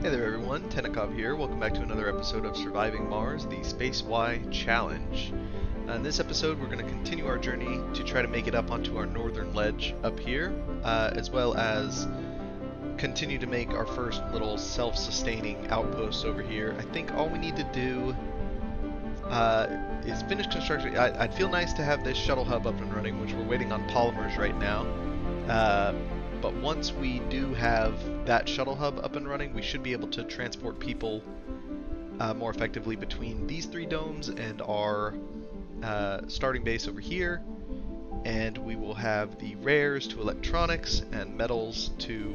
Hey there everyone, Tennikov here. Welcome back to another episode of Surviving Mars, the SpaceY Challenge. In this episode we're going to continue our journey to try to make it up onto our northern ledge up here, as well as continue to make our first little self-sustaining outpost over here. I think all we need to do is finish construction. I'd feel nice to have this shuttle hub up and running, which we're waiting on polymers right now. But once we do have that shuttle hub up and running, we should be able to transport people more effectively between these three domes and our starting base over here. And we will have the rares to electronics and metals to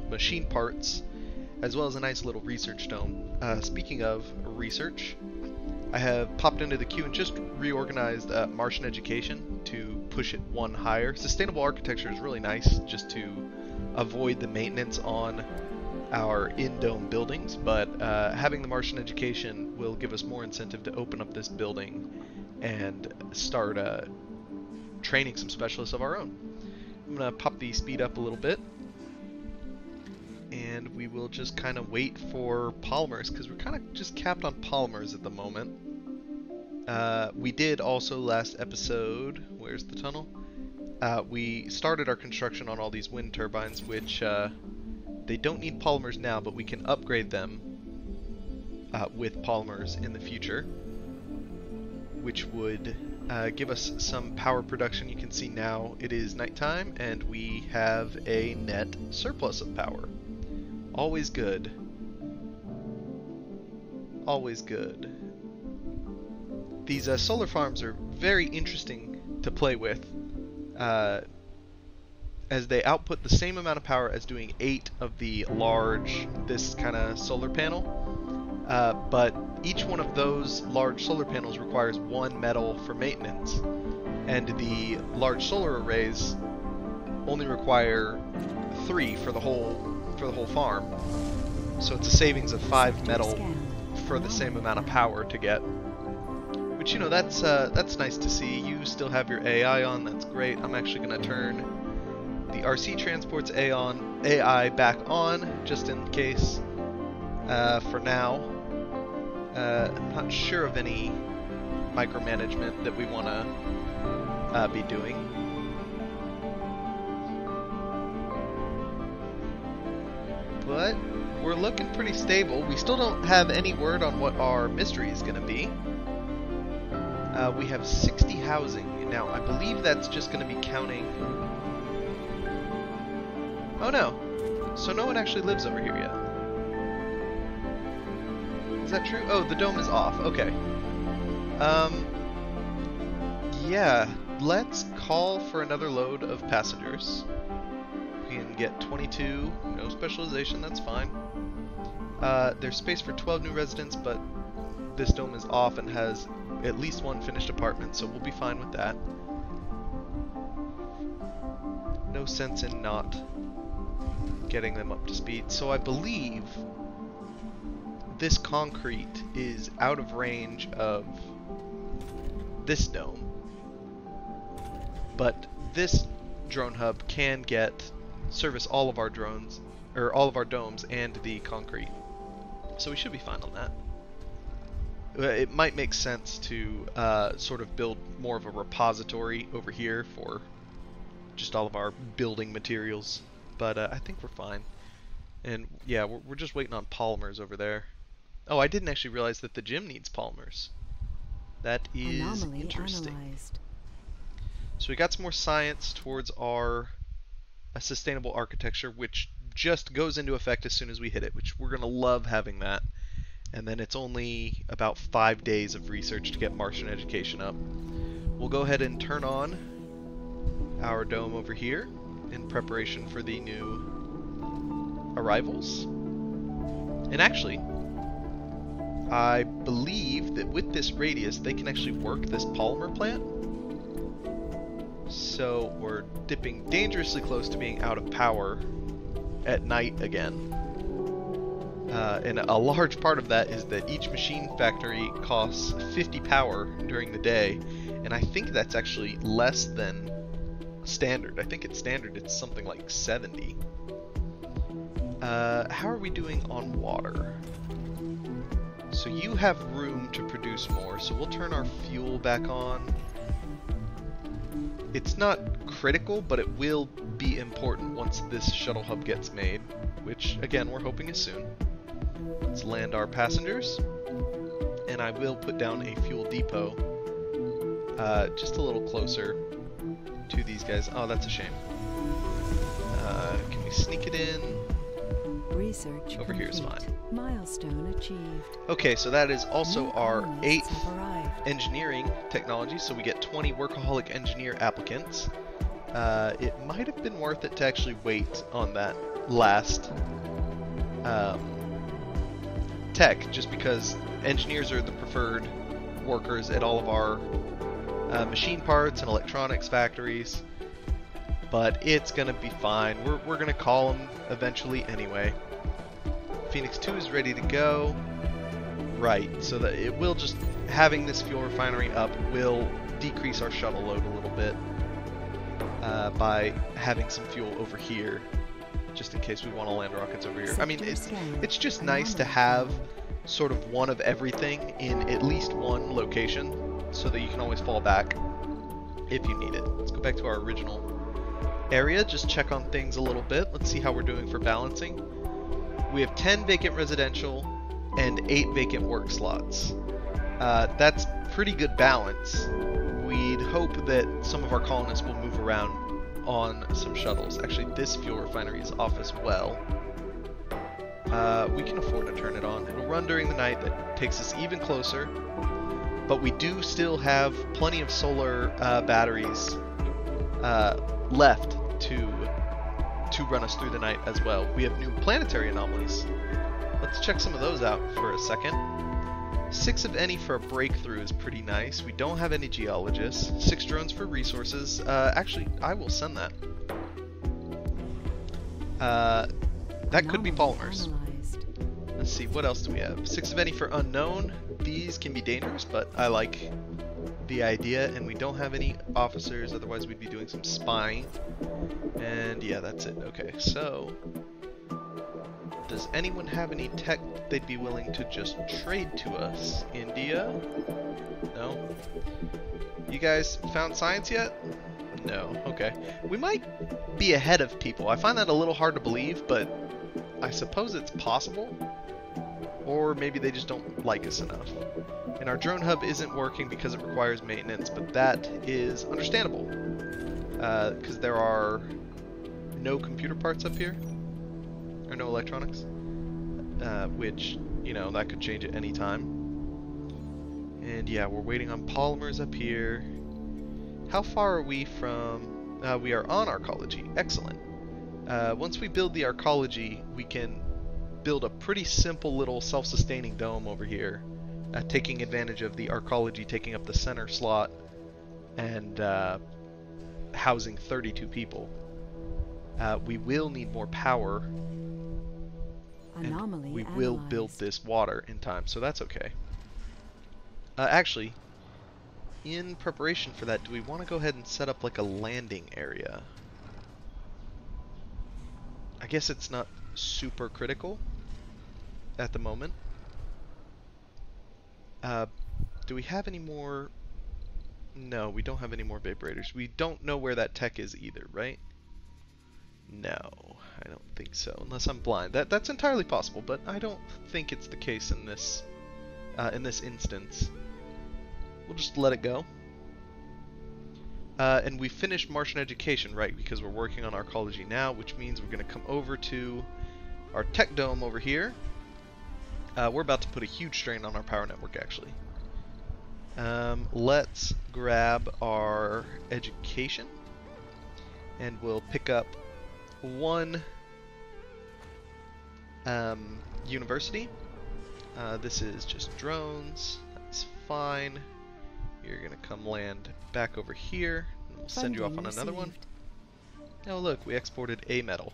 machine parts, as well as a nice little research dome. Speaking of research, I have popped into the queue and just reorganized Martian education to push it one higher. Sustainable architecture is really nice just to avoid the maintenance on our in-dome buildings, but having the Martian education will give us more incentive to open up this building and start training some specialists of our own. I'm going to pop the speed up a little bit, and we will just kind of wait for polymers, because we're kind of just capped on polymers at the moment. We did also last episode, where's the tunnel? We started our construction on all these wind turbines, which they don't need polymers now, but we can upgrade them with polymers in the future, which would give us some power production. You can see now it is nighttime and we have a net surplus of power. Always good. Always good. These solar farms are very interesting to play with, as they output the same amount of power as doing 8 of the large, this kind of solar panel, but each one of those large solar panels requires 1 metal for maintenance, and the large solar arrays only require 3 for the whole farm. So it's a savings of 5 metal for the same amount of power to get. Which, you know, that's nice to see. You still have your AI on, that's great. I'm actually going to turn the RC Transport's AI back on, just in case, for now. I'm not sure of any micromanagement that we want to be doing. But we're looking pretty stable. We still don't have any word on what our mystery is going to be. We have 60 housing. Now, I believe that's just going to be counting... Oh no! So no one actually lives over here yet. Is that true? Oh, the dome is off. Okay. Yeah, let's call for another load of passengers. We can get 22, no specialization, that's fine. There's space for 12 new residents, but this dome is off and has at least 1 finished apartment, so we'll be fine with that. No sense in not getting them up to speed. So I believe this concrete is out of range of this dome, but this drone hub can service all of our drones, or all of our domes and the concrete. So we should be fine on that. It might make sense to sort of build more of a repository over here for just all of our building materials, but I think we're fine. And yeah, we're just waiting on polymers over there. Oh, I didn't actually realize that the gym needs polymers. That is interesting. Analyzed. So we got some more science towards our sustainable architecture, which just goes into effect as soon as we hit it, which we're going to love having that. And then it's only about 5 days of research to get Martian education up. We'll go ahead and turn on our dome over here in preparation for the new arrivals. And actually, I believe that with this radius, they can actually work this polymer plant. So we're dipping dangerously close to being out of power at night again. And a large part of that is that each machine factory costs 50 power during the day, and I think that's actually less than standard. I think it's standard it's something like 70. How are we doing on water? So you have room to produce more, so we'll turn our fuel back on. It's not critical, but it will be important once this shuttle hub gets made, which, again, we're hoping is soon. Let's land our passengers, and I will put down a fuel depot just a little closer to these guys. Oh, that's a shame. Can we sneak it in? Research over here is fine. Milestone achieved. Okay, so that is also New our colonists 8th have arrived. engineering technology, so we get 20 workaholic engineer applicants. It might have been worth it to actually wait on that last tech, just because engineers are the preferred workers at all of our machine parts and electronics factories. But it's gonna be fine. We're gonna call them eventually anyway. Phoenix 2 is ready to go. Right, so that it will just, having this fuel refinery up will decrease our shuttle load a little bit by having some fuel over here, just in case we want to land rockets over here. I mean, it's just nice to have sort of one of everything in at least one location, so that you can always fall back if you need it. Let's go back to our original area, just check on things a little bit. Let's see how we're doing for balancing. We have 10 vacant residential and 8 vacant work slots. That's pretty good balance. We'd hope that some of our colonists will move around on some shuttles. Actually, this fuel refinery is off as well. We can afford to turn it on. It'll run during the night. That takes us even closer. But we do still have plenty of solar batteries left to run us through the night as well. We have new planetary anomalies. Let's check some of those out for a second. 6 of any for a breakthrough is pretty nice. We don't have any geologists. 6 drones for resources. Actually, I will send that. That could be polymers. Let's see, what else do we have? 6 of any for unknown. These can be dangerous, but I like the idea, and we don't have any officers, otherwise we'd be doing some spying. And yeah, that's it. Okay, so does anyone have any tech they'd be willing to just trade to us? India? No? You guys found science yet? No. Okay. We might be ahead of people. I find that a little hard to believe, but I suppose it's possible. Or maybe they just don't like us enough. And our drone hub isn't working because it requires maintenance, but that is understandable. Because there are no computer parts up here, or no electronics, which, you know, that could change at any time. And yeah, we're waiting on polymers up here. How far are we from... we are on arcology. Excellent. Once we build the arcology, we can build a pretty simple little self-sustaining dome over here, taking advantage of the arcology taking up the center slot and housing 32 people. We will need more power, and we will build this water in time, so that's okay. Actually, in preparation for that, do we want to go ahead and set up like a landing area? I guess it's not super critical at the moment. Do we have any more? No, we don't have any more vaporators. We don't know where that tech is either, right? No, I don't think so, unless I'm blind. That's entirely possible, but I don't think it's the case in this instance. We'll just let it go. And we finished Martian education, right? Because we're working on arcology now, which means we're going to come over to our tech dome over here. We're about to put a huge strain on our power network, actually. Let's grab our education, and we'll pick up one university. This is just drones. That's fine. You're gonna come land back over here, and we'll send you off on another one. Oh look, we exported a metal.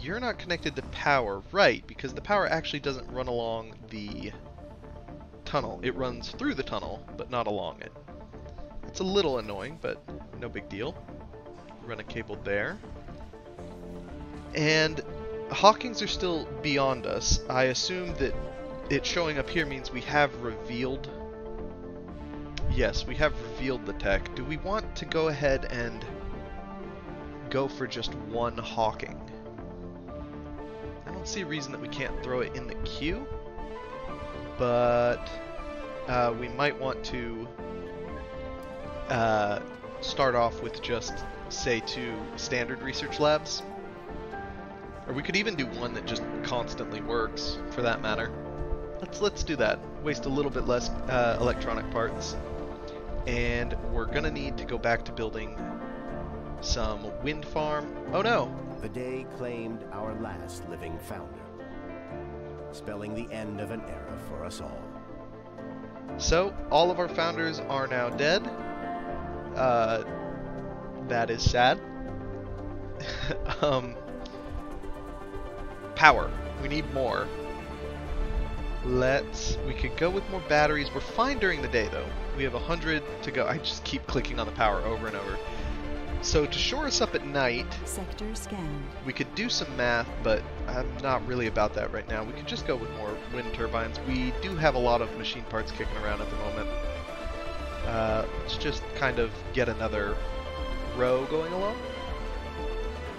You're not connected to power, right, because the power actually doesn't run along the tunnel. It runs through the tunnel, but not along it. It's a little annoying, but no big deal. Run a cable there. And Hawkings are still beyond us. I assume that it showing up here means we have revealed. Yes, we have revealed the tech. Do we want to go ahead and go for just one Hawking? I don't see a reason that we can't throw it in the queue, but we might want to start off with just, say, 2 standard research labs. Or we could even do one that just constantly works, for that matter. Let's do that. Waste a little bit less electronic parts. And we're gonna need to go back to building some wind farm. Oh no! The day claimed our last living founder, spelling the end of an era for us all. So, all of our founders are now dead. That is sad. Power. We need more. We could go with more batteries. We're fine during the day though. We have 100 to go. I just keep clicking on the power over and over. So to shore us up at night, Sector scanned. we could do some math, but I'm not really about that right now. We could just go with more wind turbines. We do have a lot of machine parts kicking around at the moment. Let's just kind of get another row going along.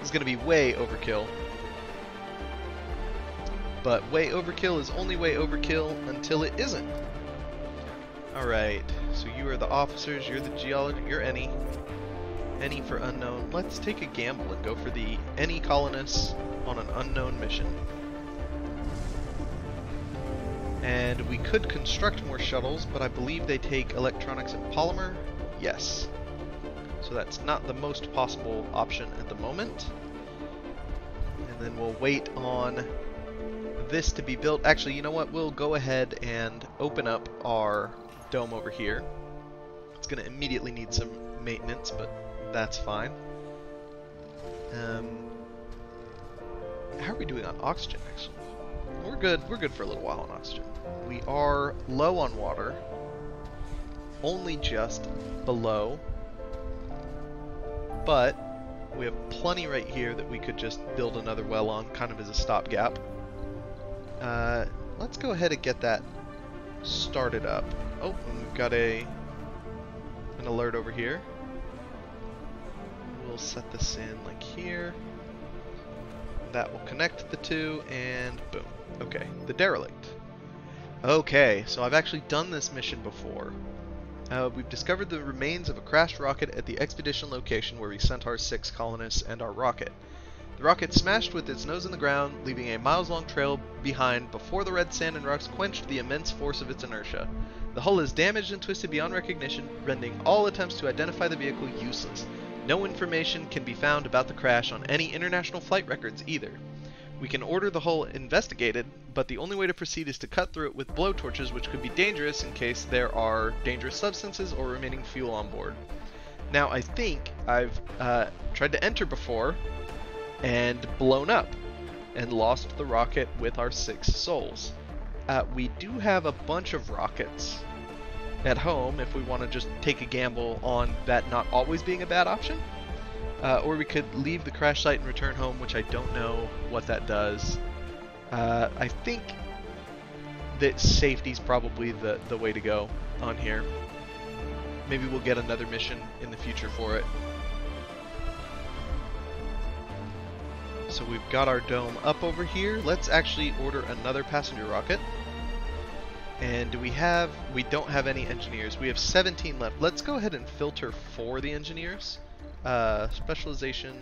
It's going to be way overkill. But way overkill is only way overkill until it isn't. Alright, so you are the officers, you're the geologist, you're any. Any for unknown. Let's take a gamble and go for the any colonists on an unknown mission. And we could construct more shuttles, but I believe they take electronics and polymer. Yes. So that's not the most possible option at the moment. And then we'll wait on this to be built. Actually, you know what? We'll go ahead and open up our dome over here. It's going to immediately need some maintenance, but that's fine. How are we doing on oxygen, actually? We're good. We're good for a little while on oxygen. We are low on water. Only just below. But we have plenty right here that we could just build another well on, kind of as a stopgap. Let's go ahead and get that started up. Oh, and we've got an alert over here. We'll set this in like here. That will connect the two, and boom. Okay, the derelict. Okay, so I've actually done this mission before. We've discovered the remains of a crashed rocket at the expedition location where we sent our 6 colonists and our rocket. The rocket smashed with its nose in the ground, leaving a miles-long trail behind before the red sand and rocks quenched the immense force of its inertia. The hull is damaged and twisted beyond recognition, rendering all attempts to identify the vehicle useless. No information can be found about the crash on any international flight records either. We can order the hull investigated, but the only way to proceed is to cut through it with blowtorches, which could be dangerous in case there are dangerous substances or remaining fuel on board. Now, I think I've tried to enter before and blown up and lost the rocket with our 6 souls. We do have a bunch of rockets at home if we want to just take a gamble on that not always being a bad option. Or we could leave the crash site and return home, which I don't know what that does. I think that safety's probably the way to go on here. Maybe we'll get another mission in the future for it. So we've got our dome up over here. Let's actually order another passenger rocket. And do we have... we don't have any engineers. We have 17 left. Let's go ahead and filter for the engineers. Specialization,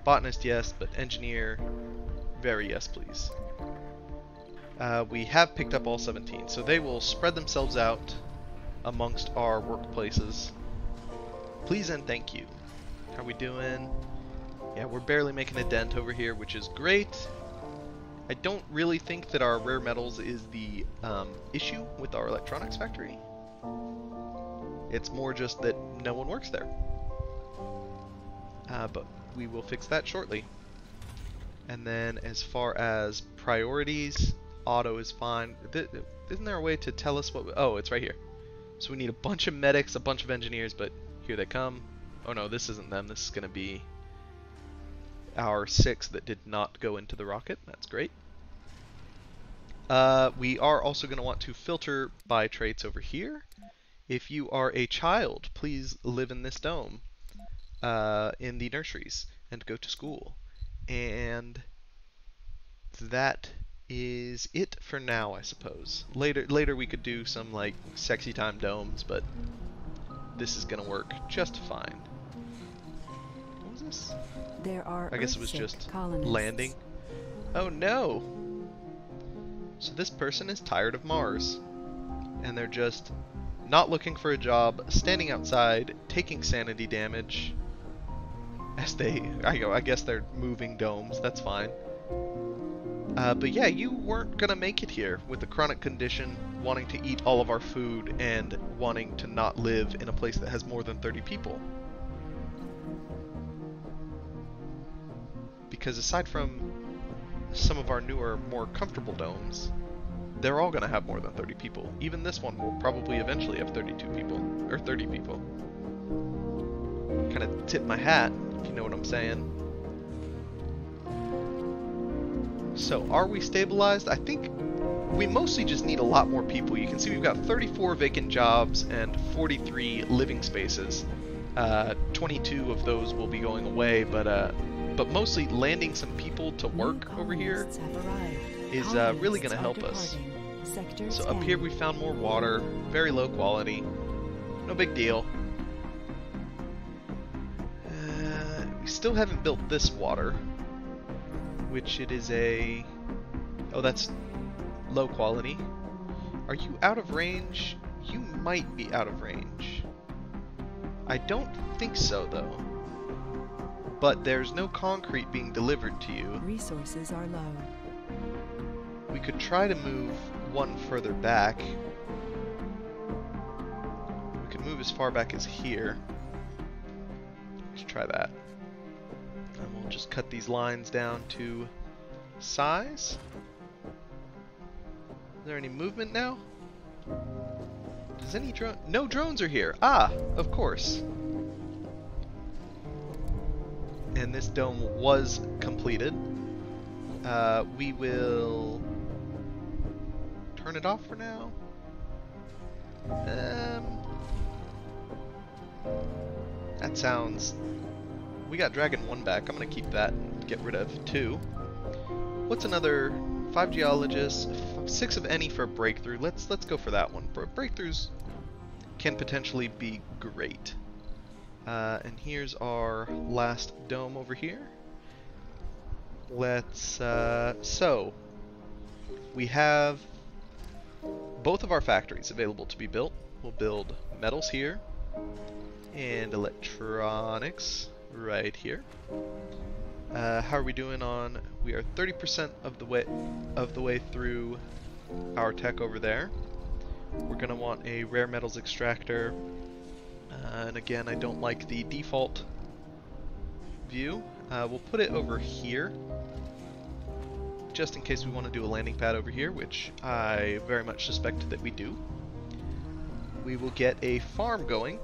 botanist, yes, but engineer, very yes, please. We have picked up all 17, so they will spread themselves out amongst our workplaces. Please and thank you. How are we doing? Yeah, we're barely making a dent over here, which is great. I don't really think that our rare metals is the issue with our electronics factory. It's more just that no one works there. But we will fix that shortly. And then as far as priorities, auto is fine. Isn't there a way to tell us what... oh, it's right here. So we need a bunch of medics, a bunch of engineers, but here they come. Oh no, this isn't them. This is going to be our 6 that did not go into the rocket. That's great. We are also going to want to filter by traits over here. If you are a child, please live in this dome in the nurseries and go to school. And that is it for now, I suppose. Later we could do some like sexy time domes, but this is going to work just fine. What was this? There are I guess it was Earth-sick just colonists. landing. Oh no! So this person is tired of Mars, and they're just not looking for a job, standing outside, taking sanity damage, as I guess they're moving domes, that's fine. But yeah, you weren't gonna make it here with a chronic condition, wanting to eat all of our food, and wanting to not live in a place that has more than 30 people. Because aside from some of our newer, more comfortable domes, they're all going to have more than 30 people. Even this one will probably eventually have 32 people, or 30 people. Kind of tip my hat, if you know what I'm saying. So, are we stabilized? I think we mostly just need a lot more people. You can see we've got 34 vacant jobs and 43 living spaces. 22 of those will be going away, but mostly landing some people to work over here is really going to help us. So up here we found more water, very low quality, no big deal. We still haven't built this water, which it is a... Oh, that's low quality. Are you out of range? You might be out of range. I don't think so, though. But there's no concrete being delivered to you. Resources are low. We could try to move one further back. We could move as far back as here. Let's try that. And we'll just cut these lines down to size. Is there any movement now? Does any drone? No drones are here. Ah, of course. And this dome was completed. We will turn it off for now. That sounds... We got Dragon 1 back. I'm gonna keep that and get rid of 2. What's another 5 geologists, 6 of any for a breakthrough. Let's go for that one. Breakthroughs can potentially be great. And here's our last dome over here. Let's, so, we have both of our factories available to be built. We'll build metals here, and electronics right here. How are we doing on, we are 30% of the way through our tech over there. We're gonna want a rare metals extractor. And again, I don't like the default view. We'll put it over here, just in case we want to do a landing pad over here, which I very much suspect that we do. We will get a farm going.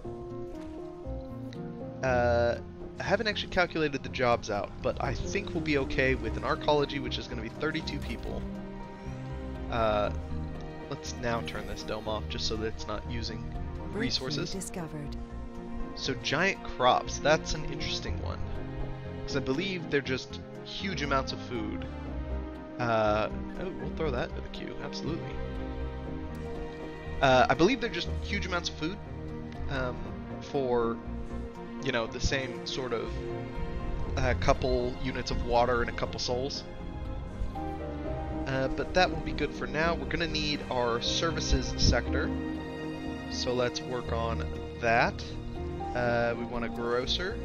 I haven't actually calculated the jobs out, but I think we'll be okay with an arcology, which is going to be 32 people. Let's now turn this dome off, just so that it's not using resources. Discovered. So giant crops, that's an interesting one, because I believe they're just huge amounts of food. Oh, we'll throw that into the queue, absolutely. I believe they're just huge amounts of food for, you know, the same sort of couple units of water and a couple souls. But that will be good for now. We're going to need our services sector, so let's work on that. We want a grocer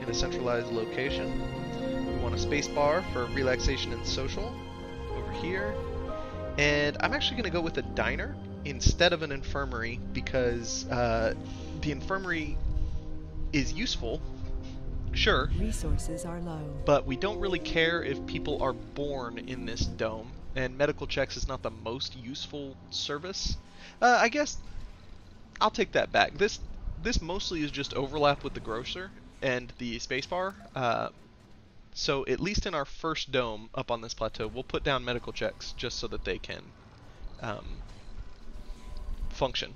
in a centralized location. We want a space bar for relaxation and social over here. And I'm actually going to go with a diner instead of an infirmary, because the infirmary is useful, sure, Resources are low. but we don't really care if people are born in this dome, and medical checks is not the most useful service. I guess I'll take that back. This mostly is just overlap with the grocer and the spacebar. So at least in our first dome up on this plateau, we'll put down medical checks just so that they can function.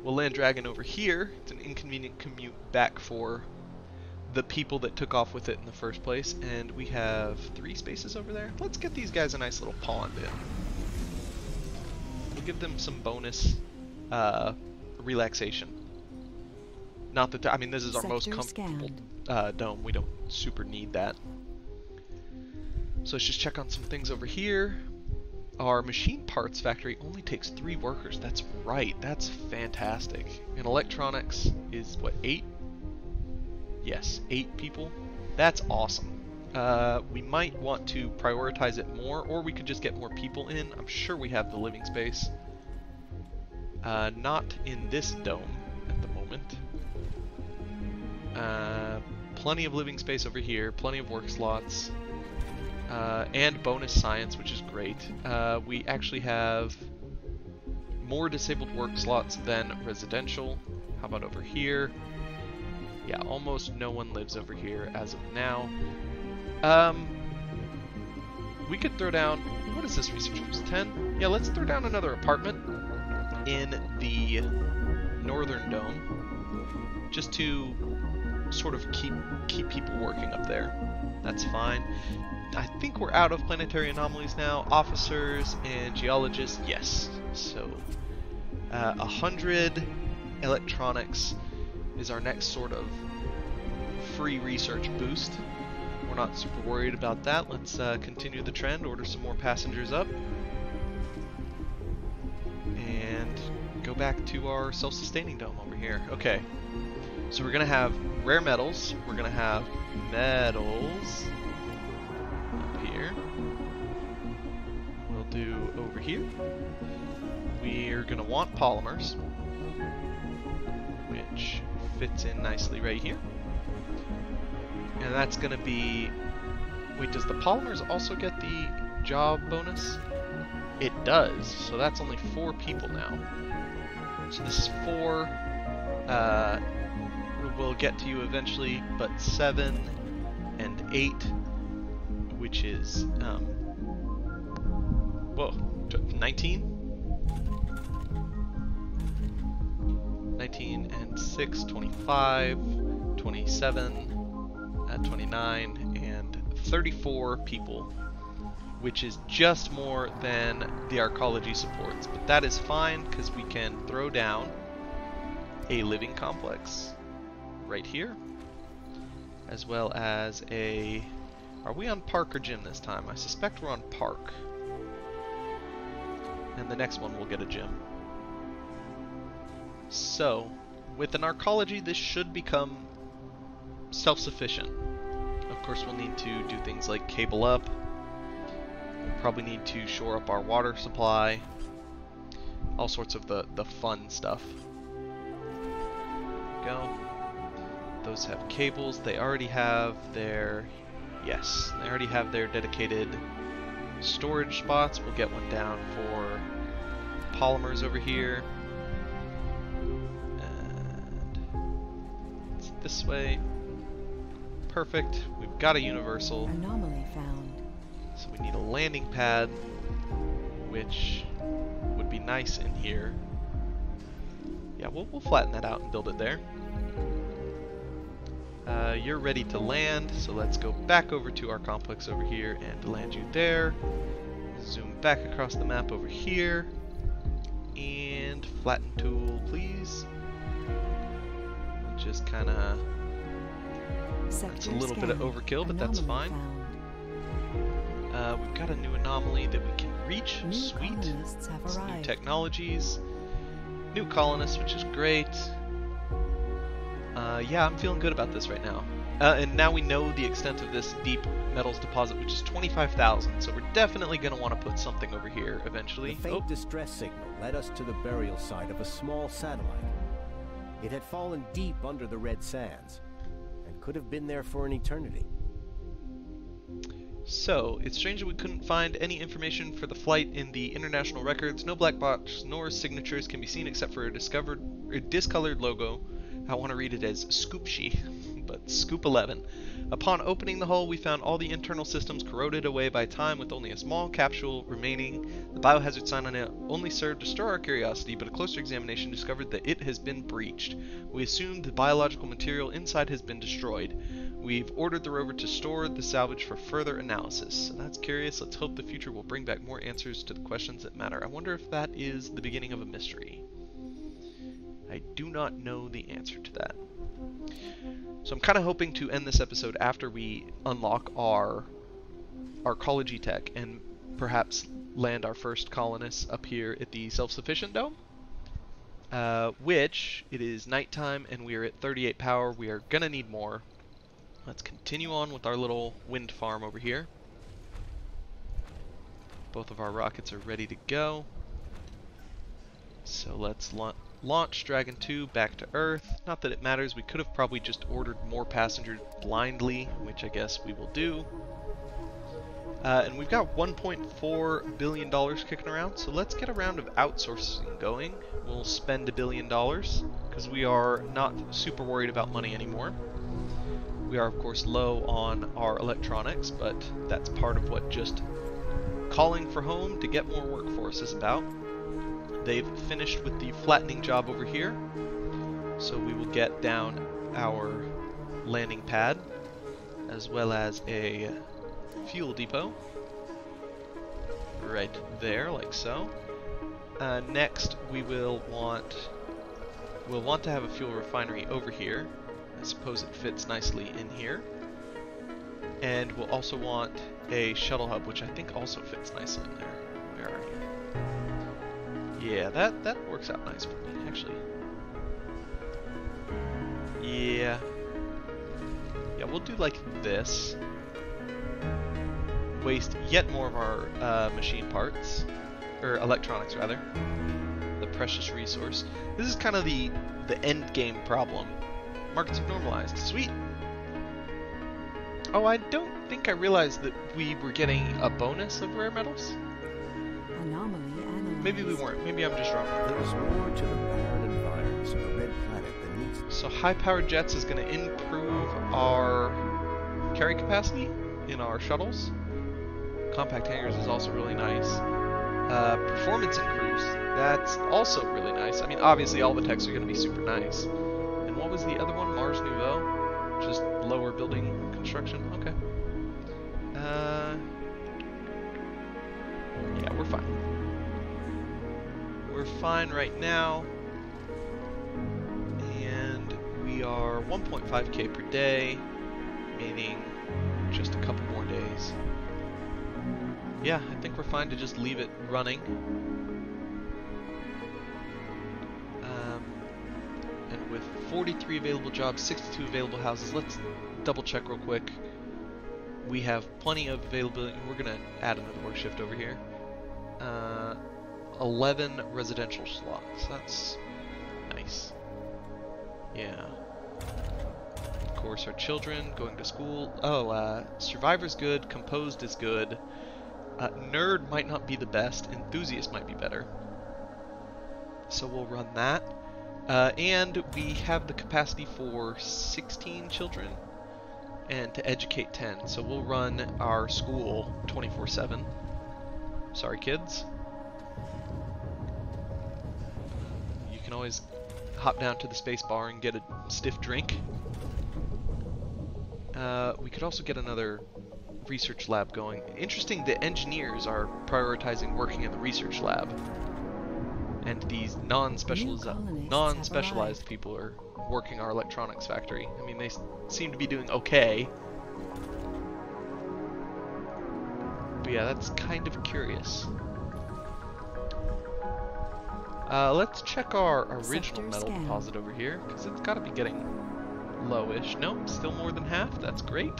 We'll land Dragon over here. It's an inconvenient commute back for the people that took off with it in the first place. And we have 3 spaces over there. Let's get these guys a nice little pond in. We'll give them some bonus relaxation. Not that, I mean, this is our most comfortable dome. We don't super need that. So let's just check on some things over here. Our machine parts factory only takes 3 workers. That's right. That's fantastic. And electronics is, what, 8? Yes, 8 people. That's awesome. We might want to prioritize it more, or we could just get more people in. I'm sure we have the living space. Not in this dome at the moment. Plenty of living space over here, plenty of work slots, and bonus science, which is great. We actually have more disabled work slots than residential. How about over here? Yeah, almost no one lives over here as of now. We could throw down, what is this research rooms, 10? Yeah, let's throw down another apartment in the northern dome, just to sort of keep people working up there. That's fine. I think we're out of planetary anomalies now. Officers and geologists, yes. So 100 electronics is our next sort of free research boost. We're not super worried about that. Let's continue the trend, order some more passengers up, and go back to our self-sustaining dome over here. Okay, so we're gonna have rare metals, we're gonna have metals up here, we'll do over here, we're gonna want polymers, which fits in nicely right here, and that's gonna be, wait, does the polymers also get the job bonus? It does, so that's only 4 people now. So this is 4, we'll get to you eventually, but 7 and 8, which is, whoa, 19? 19 and 6, 25, 27, 29, and 34 people, which is just more than the arcology supports, but that is fine because we can throw down a living complex right here, as well as a, are we on park or gym this time? I suspect we're on park, and the next one will get a gym. So with an arcology, this should become self-sufficient. Of course, we'll need to do things like cable up. We'll probably need to shore up our water supply. All sorts of the fun stuff. There we go. Those have cables. They already have their, yes, they already have their dedicated storage spots. We'll get one down for polymers over here. And it's this way. Perfect. We've got a universal. Anomaly found. So we need a landing pad, which would be nice in here. Yeah, we'll flatten that out and build it there. You're ready to land, so let's go back over to our complex over here and land you there. Zoom back across the map over here. And flatten tool, please. Just kind of... That's a little bit of overkill, but that's fine. We've got a new anomaly that we can reach. Sweet. Some new technologies. New colonists, which is great. Yeah, I'm feeling good about this right now. And now we know the extent of this deep metals deposit, which is 25,000. So we're definitely going to want to put something over here eventually. The faint distress signal led us to the burial site of a small satellite. It had fallen deep under the red sands, and could have been there for an eternity. So, it's strange that we couldn't find any information for the flight in the international records. No black box nor signatures can be seen except for a discolored logo. I want to read it as Scoopshy, but Scoop 11. Upon opening the hull, we found all the internal systems corroded away by time with only a small capsule remaining. The biohazard sign on it only served to stir our curiosity, but a closer examination discovered that it has been breached. We assumed the biological material inside has been destroyed. We've ordered the rover to store the salvage for further analysis. So that's curious. Let's hope the future will bring back more answers to the questions that matter. I wonder if that is the beginning of a mystery. I do not know the answer to that. So I'm kind of hoping to end this episode after we unlock our ecology tech and perhaps land our first colonists up here at the self-sufficient dome. Which, it is nighttime and we are at 38 power. We are gonna need more. Let's continue on with our little wind farm over here. Both of our rockets are ready to go. So let's launch Dragon 2 back to Earth. Not that it matters, we could have probably just ordered more passengers blindly, which I guess we will do. And we've got $1.4 billion kicking around, so let's get a round of outsourcing going. We'll spend $1 billion, because we are not super worried about money anymore. We are, of course, low on our electronics, but that's part of what just calling for home to get more workforce is about. They've finished with the flattening job over here, so we will get down our landing pad, as well as a fuel depot, right there, like so. Next, we'll want to have a fuel refinery over here. I suppose it fits nicely in here. And we'll also want a shuttle hub, which I think also fits nicely in there. Where are you? Yeah, that works out nice for me, actually. Yeah. Yeah, we'll do like this. Waste yet more of our machine parts, or electronics rather. The precious resource. This is kind of the end game problem. Markets have normalized. Sweet. Oh, I don't think I realized that we were getting a bonus of rare metals. Anomaly analyzed. Maybe we weren't. Maybe I'm just wrong. There's more to the barren environs of the red planet than meets. So high-powered jets is going to improve our carry capacity in our shuttles. Compact hangars is also really nice. Performance in cruise, that's also really nice. I mean, obviously all the techs are going to be super nice. And what was the other one? Mars Nouveau? Just lower building construction? Okay. Yeah, we're fine. We're fine right now. And we are 1.5k per day, meaning just a couple more days. Yeah, I think we're fine to just leave it running. And with 43 available jobs, 62 available houses, let's double check real quick. We have plenty of availability. We're going to add another work shift over here. 11 residential slots. That's nice. Yeah. Of course, our children going to school. Oh, Survivor's good. Composed is good. Nerd might not be the best. Enthusiast might be better. So we'll run that. And we have the capacity for 16 children and to educate 10. So we'll run our school 24/7. Sorry, kids. You can always hop down to the space bar and get a stiff drink. We could also get another research lab going. Interesting that engineers are prioritizing working in the research lab. And these non-specialized people are working our electronics factory. I mean, they seem to be doing okay. But yeah, that's kind of curious. Let's check our original metal deposit over here, because it's got to be getting lowish. Nope, still more than half. That's great.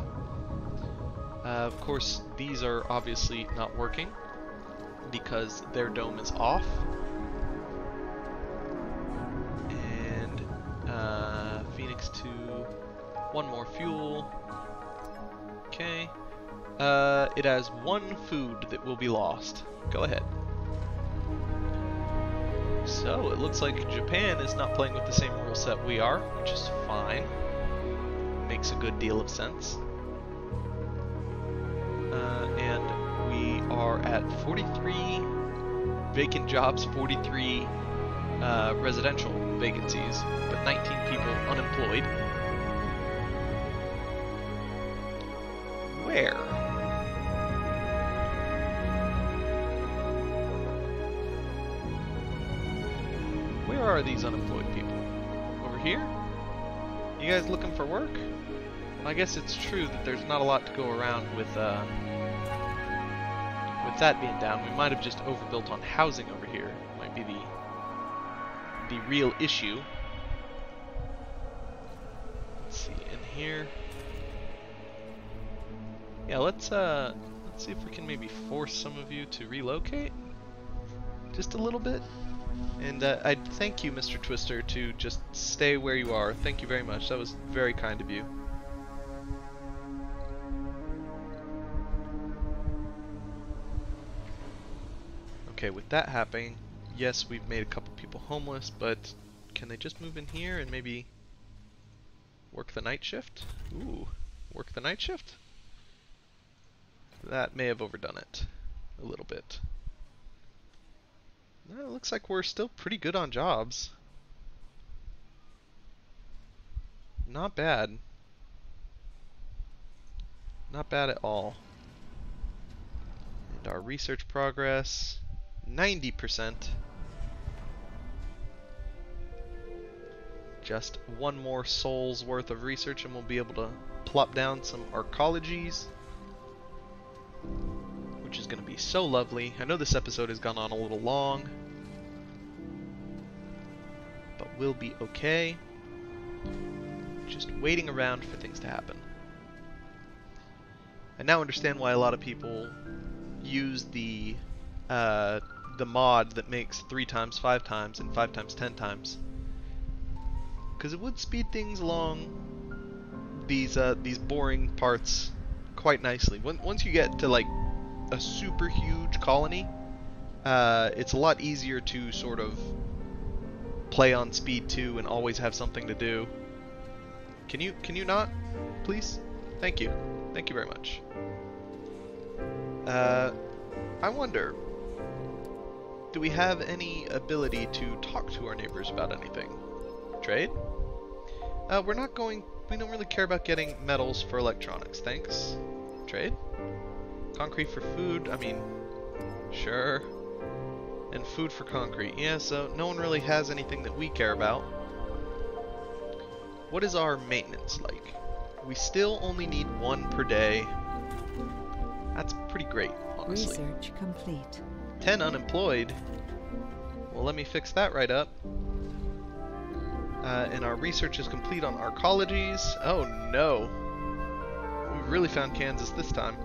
Of course, these are obviously not working because their dome is off. And Phoenix 2, one more fuel. Okay. It has one food that will be lost. Go ahead. So, it looks like Japan is not playing with the same rule set we are, which is fine. Makes a good deal of sense. And we are at 43 vacant jobs, 43 residential vacancies, but 19 people unemployed. Where? Where are these unemployed people? Over here? You guys looking for work? I guess it's true that there's not a lot to go around with that being down. We might have just overbuilt on housing over here. Might be the real issue. Let's see, in here. Yeah, let's see if we can maybe force some of you to relocate just a little bit. And I thank you, Mr. Twister, to just stay where you are. Thank you very much. That was very kind of you. Okay, with that happening, yes, we've made a couple people homeless, but can they just move in here and maybe work the night shift? Ooh, work the night shift? That may have overdone it a little bit. No, it looks like we're still pretty good on jobs. Not bad. Not bad at all. And our research progress, 90%. Just one more soul's worth of research and we'll be able to plop down some arcologies, which is going to be so lovely. I know this episode has gone on a little long, but we'll be okay. Just waiting around for things to happen. I now understand why a lot of people use the mod that makes 3 times 5 times and 5 times 10 times, because it would speed things along these boring parts quite nicely. Once you get to like a super huge colony, it's a lot easier to sort of play on speed 2 and always have something to do. Can you not, please? Thank you very much. I wonder, do we have any ability to talk to our neighbors about anything? Trade? We don't really care about getting metals for electronics, thanks. Trade? Concrete for food, I mean, sure. And food for concrete, yeah, so no one really has anything that we care about. What is our maintenance like? We still only need 1 per day. That's pretty great, honestly. Research complete. 10 unemployed. Well, let me fix that right up. And our research is complete on arcologies. Oh no. We really found Kansas this time.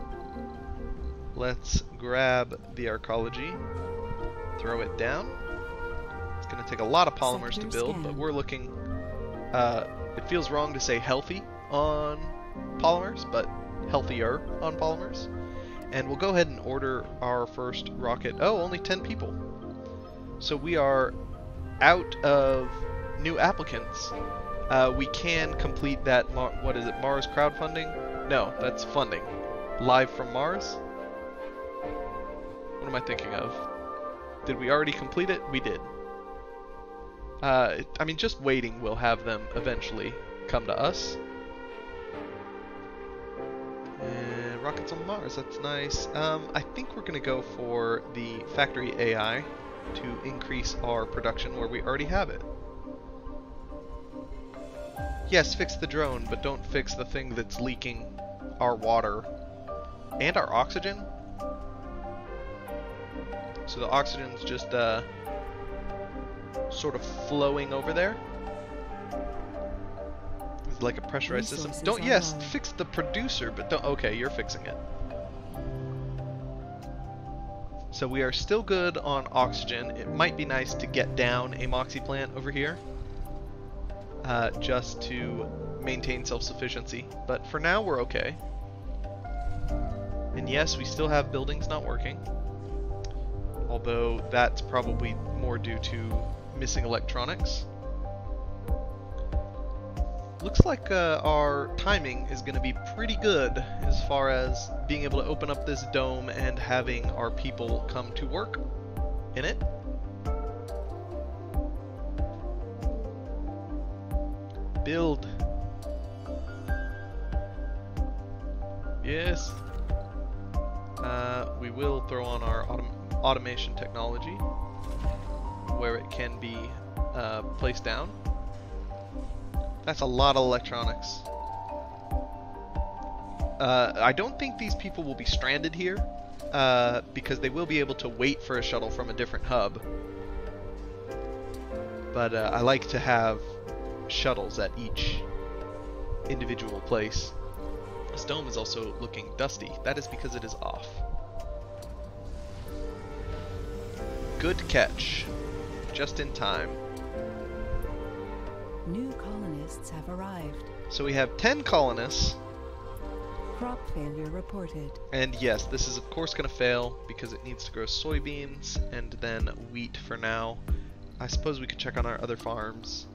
Let's grab the arcology. Throw it down. It's going to take a lot of polymers to build, but we're looking... it feels wrong to say healthy on polymers, but healthier on polymers. And we'll go ahead and order our first rocket. Oh, only 10 people. So we are out of new applicants. We can complete that, what is it, Mars crowdfunding? No, that's funding. Live from Mars? What am I thinking of? Did we already complete it? We did. I mean, just waiting will have them eventually come to us. And rockets on Mars, that's nice. I think we're going to go for the factory AI to increase our production where we already have it. Yes, fix the drone, but don't fix the thing that's leaking our water and our oxygen. So the oxygen's just sort of flowing over there. It's like a pressurized system. Don't, yes, fix the producer, but don't, okay, you're fixing it. So we are still good on oxygen. It might be nice to get down a Moxie plant over here, just to maintain self-sufficiency. But for now, we're okay. And yes, we still have buildings not working. Although that's probably more due to missing electronics. looks like our timing is going to be pretty good as far as being able to open up this dome and having our people come to work in it. Build. Yes. We will throw on our automation technology where it can be placed down. That's a lot of electronics. I don't think these people will be stranded here because they will be able to wait for a shuttle from a different hub. But I like to have shuttles at each individual place. This dome is also looking dusty. That is because it is off. Good catch. Just in time. New colonists have arrived. So we have 10 colonists. Crop failure reported. And yes, this is of course going to fail because it needs to grow soybeans and then wheat for now. I suppose we could check on our other farms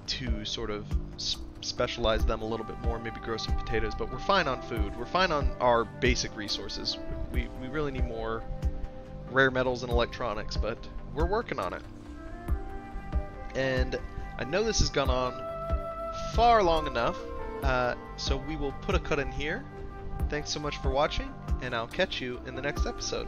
to sort of specialize them a little bit more, maybe grow some potatoes, but we're fine on food. We're fine on our basic resources. We really need more rare metals and electronics, but we're working on it. And I know this has gone on far long enough, so we will put a cut in here. Thanks so much for watching, and I'll catch you in the next episode.